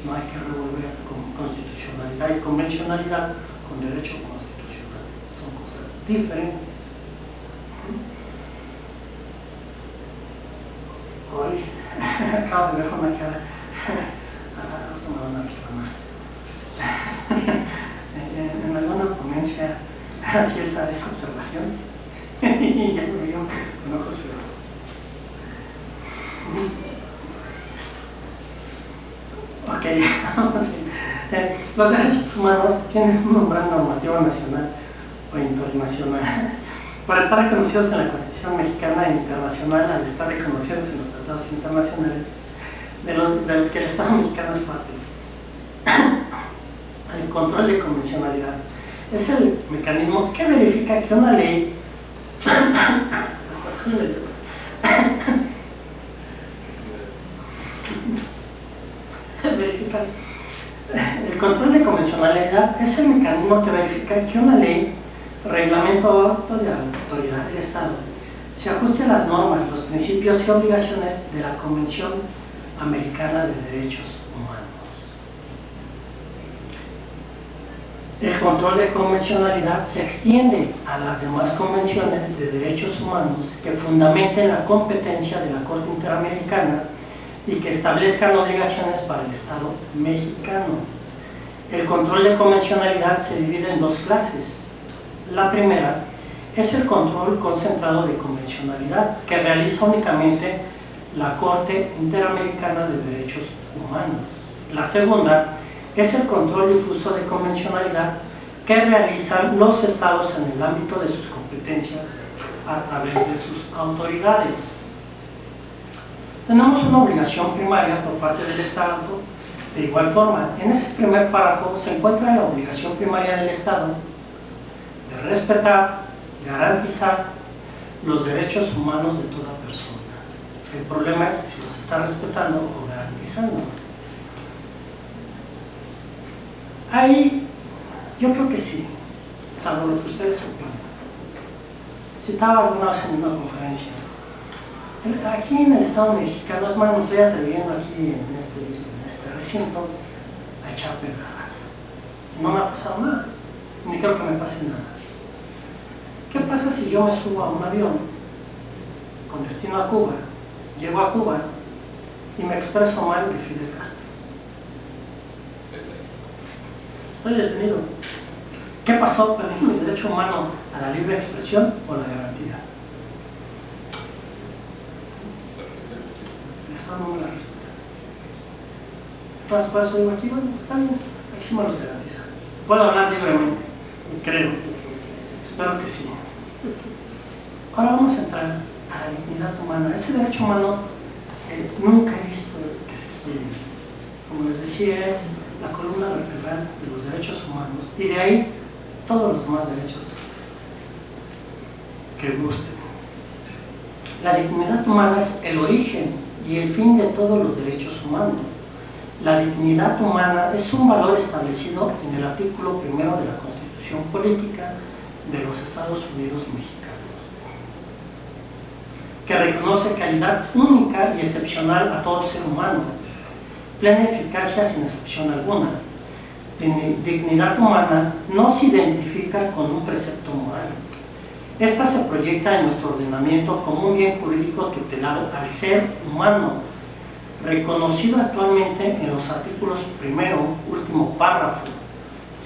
No hay que revolver con constitucionalidad y convencionalidad con derecho constitucional. Son cosas diferentes. Hoy acabo de ver una cara. Me van a reclamar. En alguna ponencia hacía esa observación y ya me vio con ojos feos. Ok, los derechos humanos tienen un umbral normativo nacional o internacional. Para estar reconocidos en la Constitución mexicana e internacional, al estar reconocidos en los tratados internacionales, de los que el Estado mexicano es parte. El control de convencionalidad es el mecanismo que verifica que una ley el control de convencionalidad es el mecanismo que verifica que una ley, reglamento o acto de autoridad del Estado se ajuste a las normas, los principios y obligaciones de la Convención Americana de Derechos Humanos. El control de convencionalidad se extiende a las demás convenciones de derechos humanos que fundamenten la competencia de la Corte Interamericana y que establezcan obligaciones para el Estado mexicano. El control de convencionalidad se divide en dos clases. La primera es el control concentrado de convencionalidad que realiza únicamente la Corte Interamericana de Derechos Humanos. La segunda es el control difuso de convencionalidad que realizan los estados en el ámbito de sus competencias a través de sus autoridades. Tenemos una obligación primaria por parte del Estado. De igual forma, en ese primer párrafo se encuentra la obligación primaria del Estado de respetar, garantizar los derechos humanos de toda persona. El problema es si los está respetando o garantizando. Ahí, yo creo que sí, salvo lo que ustedes opinan. Citaba alguna vez en una conferencia. Aquí en el Estado mexicano, es más, me estoy atreviendo aquí en este recinto a echar pedradas. No me ha pasado nada, ni creo que me pase nada. ¿Qué pasa si yo me subo a un avión con destino a Cuba, llego a Cuba y me expreso mal de Fidel Castro? Estoy detenido. ¿Qué pasó? ¿Perdí mi derecho humano a la libre expresión o la garantía? El Estado no me la respeta. Entonces, por eso digo aquí, bueno, está bien, aquí sí me los garantiza. Puedo hablar libremente, creo. Espero que sí. Ahora vamos a entrar a la dignidad humana. Ese derecho humano nunca he visto que se estudie. Como les decía, es la columna vertebral de los derechos humanos y de ahí todos los demás derechos que gusten. La dignidad humana es el origen y el fin de todos los derechos humanos. La dignidad humana es un valor establecido en el artículo 1 de la Constitución Política de los Estados Unidos Mexicanos, que reconoce calidad única y excepcional a todo ser humano, plena eficacia sin excepción alguna. Dignidad humana no se identifica con un precepto moral. Esta se proyecta en nuestro ordenamiento como un bien jurídico tutelado al ser humano, reconocido actualmente en los artículos 1, último párrafo,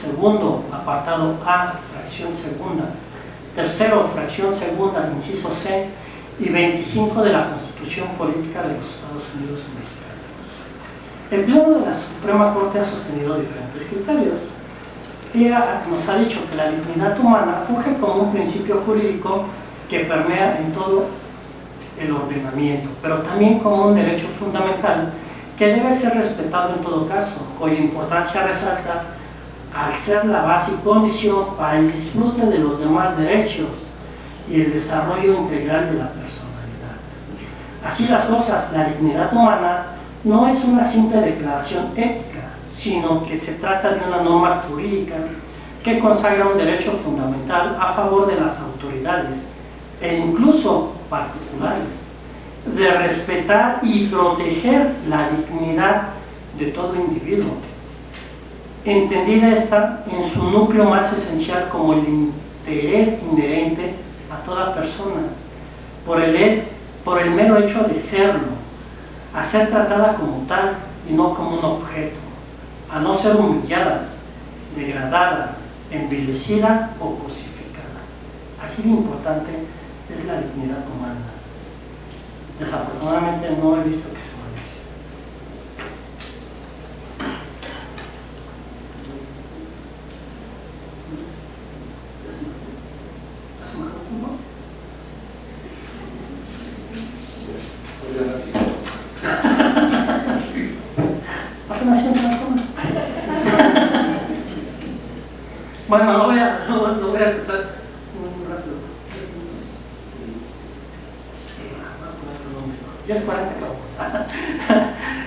2, apartado A, fracción segunda, 3, fracción segunda, inciso C, y 25 de la Constitución Política de los Estados Unidos Mexicanos. El Pleno de la Suprema Corte ha sostenido diferentes criterios. Ella nos ha dicho que la dignidad humana funge como un principio jurídico que permea en todo el ordenamiento, pero también como un derecho fundamental que debe ser respetado en todo caso, cuya importancia resalta al ser la base y condición para el disfrute de los demás derechos y el desarrollo integral de la personalidad. Así las cosas, la dignidad humana no es una simple declaración ética, sino que se trata de una norma jurídica que consagra un derecho fundamental a favor de las autoridades e incluso particulares, de respetar y proteger la dignidad de todo individuo, entendida esta en su núcleo más esencial como el interés inherente a toda persona, por el mero hecho de serlo, a ser tratada como tal y no como un objeto, a no ser humillada, degradada, envilecida o cosificada. Así de importante es la dignidad humana. Desafortunadamente no he visto que se maneje. que nací en Cancún. Bueno, lo voy a tratar muy rápido. 10:40 acabamos.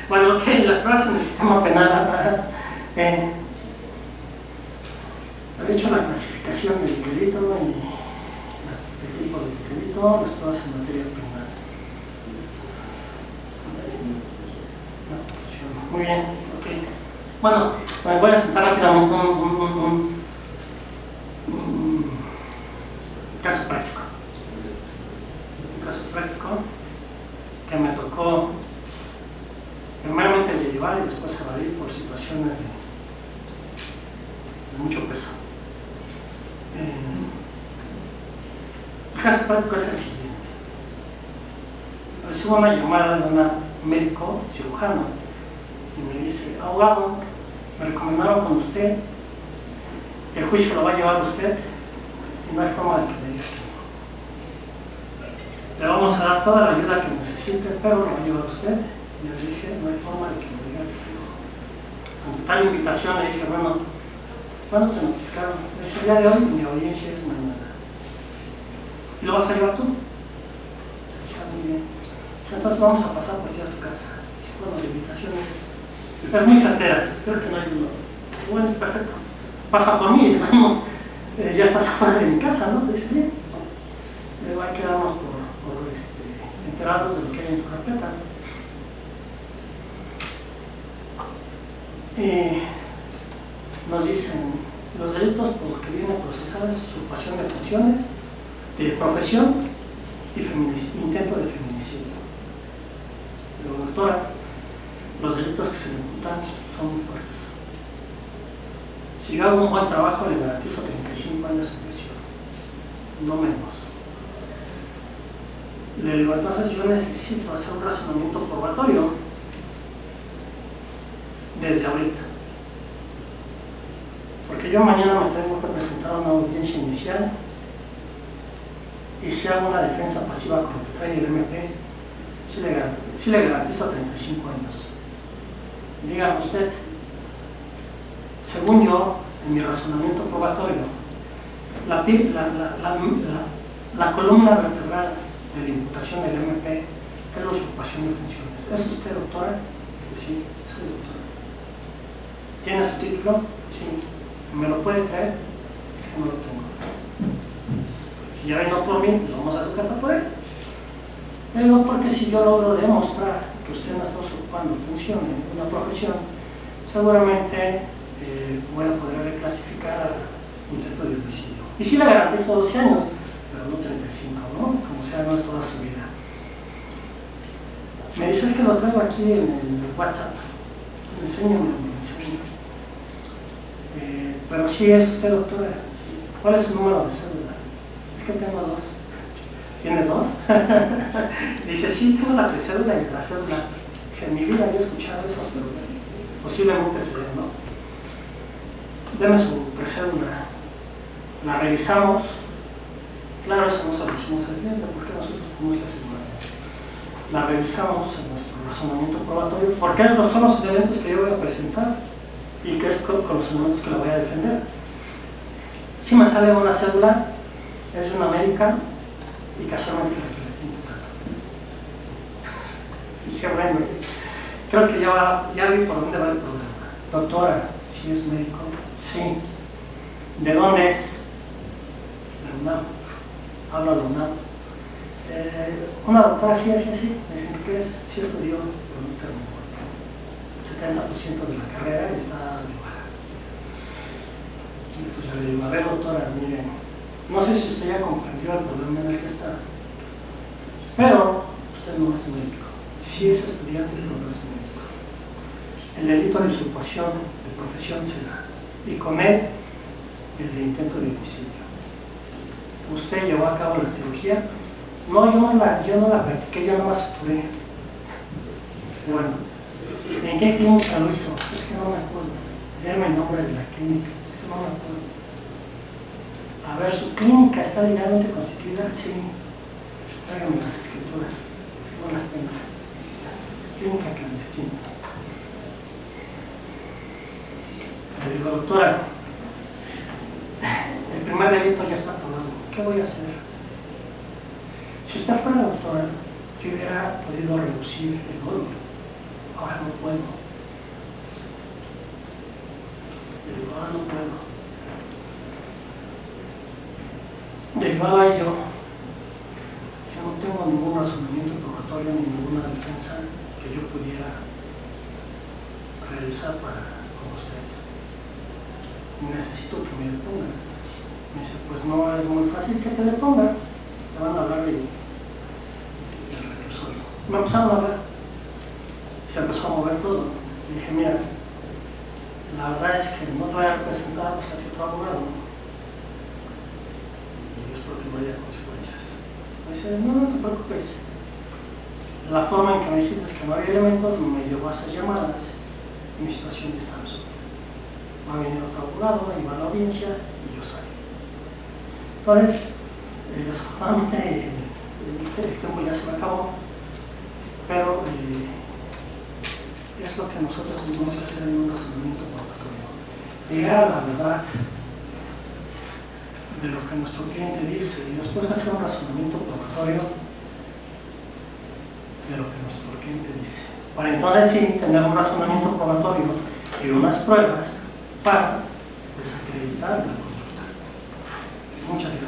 Bueno, ok, las pruebas en el sistema penal. Había hecho la clasificación del delito y el tipo de delito, las pruebas en materia penal. Muy bien, ok. Bueno, me voy a sentar rápidamente un caso práctico. Un caso práctico que me tocó primeramente llevar y después evadir por situaciones de mucho peso. El caso práctico es el siguiente. Recibo una llamada de un médico cirujano y me dice: abogado, me recomendaron con usted, el juicio lo va a llevar usted y no hay forma de que me diga que no. Le vamos a dar toda la ayuda que necesite, pero lo va a llevar usted. Y le dije: no hay forma de que me diga que no. Ante tal invitación le dije: bueno, ¿cuándo te notificaron? Es el día de hoy y mi audiencia es mañana. ¿Y lo vas a llevar tú? Dije: muy bien. Entonces vamos a pasar por aquí a tu casa. Dije: bueno, la invitación es muy certera, creo que no hay duda. Bueno, perfecto. Pasa por mí, digamos, ya estás afuera de mi casa, ¿no? Dice: sí. Ahí quedamos por enterados de lo que hay en tu carpeta. Nos dicen: los delitos por los que vienen procesadas es usurpación de funciones, de profesión y intento de feminicidio. Pero, doctora, los delitos que se le imputan son muy fuertes. Si yo hago un buen trabajo, le garantizo 35 años en prisión, no menos. Le digo: entonces yo necesito hacer un razonamiento probatorio desde ahorita. Porque yo mañana me tengo que presentar a una audiencia inicial y si hago una defensa pasiva con el que trae el MP, sí le garantizo 35 años. Dígame usted, según yo, en mi razonamiento probatorio, la columna vertebral de la imputación del MP es la usurpación de funciones. ¿Es usted doctora? Sí, soy doctora. ¿Tiene su título? Sí. ¿Me lo puede traer? Es que no lo tengo. Si ya vino por mí, pues vamos a su casa por él. Pero porque si yo logro demostrar que usted no está usurpando funciones en una profesión, seguramente voy a poder reclasificar intento de homicidio. Y sí le garantizo 12 años, pero no 35, ¿no? Como sea, no es toda su vida. Me dices que lo traigo aquí en el WhatsApp. Enséñame. Pero sí es usted, doctora. ¿Cuál es su número de cédula? Es que tengo 2. ¿Tienes 2? Dice: sí, tengo la precédula y la cédula. Que en mi vida había escuchado eso, pero posiblemente se ve, ¿no? Deme su precédula. La revisamos. Claro, eso no se lo decimos al cliente porque nosotros tenemos que asegurar. La revisamos en nuestro razonamiento probatorio porque esos son los elementos que yo voy a presentar y que es con los elementos que la voy a defender. Si me sale una cédula, es de una médica y casualmente la que le estoy imputando. Dije: bueno, creo que ya vi por dónde va el problema. Doctora, ¿sí es médico? Sí. ¿De dónde es? De UNAM. Habla de UNAM. Una doctora sí. Me dicen: ¿qué es? Sí estudió, pero no terminó. 70% de la carrera y está de baja. Entonces yo le digo: a ver, doctora, mire, no sé si usted ya comprendió el problema en el que está, pero usted no es médico. Sí es estudiante, pero no es médico. El delito de usurpación de profesión se da, y con él el de intento de homicidio. Usted llevó a cabo la cirugía. No, yo no la practiqué, yo no la suturé. Bueno, ¿en qué clínica lo hizo? Es que no me acuerdo. Deme el nombre de la clínica. Es que no me acuerdo. A ver, ¿su clínica está legalmente constituida? Sí. Tráigame las escrituras. No las tengo. Clínica clandestina. Le digo, doctora, el primer delito ya está aprobado, ¿qué voy a hacer? Si usted fuera doctora, yo hubiera podido reducir el dolor, ahora no puedo. Le digo, ahora no puedo. Derivado a ello, yo no tengo ningún razonamiento probatorio ni ninguna defensa que yo pudiera realizar con usted. Necesito que me depongan. Me dice, pues no es muy fácil que te depongan. Te van a hablar del reclusorio. Me empezaron a hablar. Se empezó a mover todo. Le dije, mira, la verdad es que no te voy a representar hasta que tu abogado. Y yo espero que no haya consecuencias. Me dice, no te preocupes. La forma en que me dijiste que no había elementos me llevó a hacer llamadas y mi situación ya está resuelta. Va a venir otro abogado, va a la audiencia y yo salgo. Entonces, desafortunadamente el tiempo ya se me acabó, pero es lo que nosotros tenemos que hacer en un razonamiento probatorio. Llegar a la verdad de lo que nuestro cliente dice y después hacer un razonamiento probatorio de lo que nuestro cliente dice. Para entonces sí tener un razonamiento probatorio y unas pruebas para desacreditar la conducta. Muchas gracias.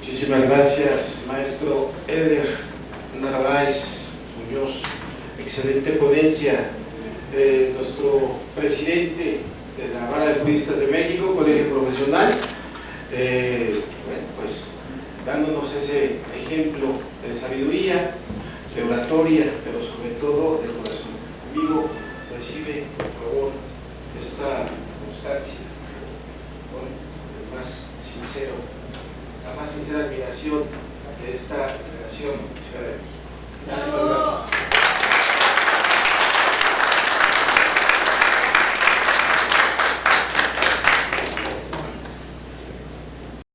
Muchísimas gracias, maestro Eder Narváez Muñoz. Excelente ponencia. Nuestro presidente de la Vara de Juristas de México, Colegio Profesional, bueno, pues dándonos ese ejemplo de sabiduría, de oratoria, pero sobre todo de corazón. Amigo, recibe, por favor, esta constancia con el más sincero, la más sincera admiración de esta delegación Ciudad de México.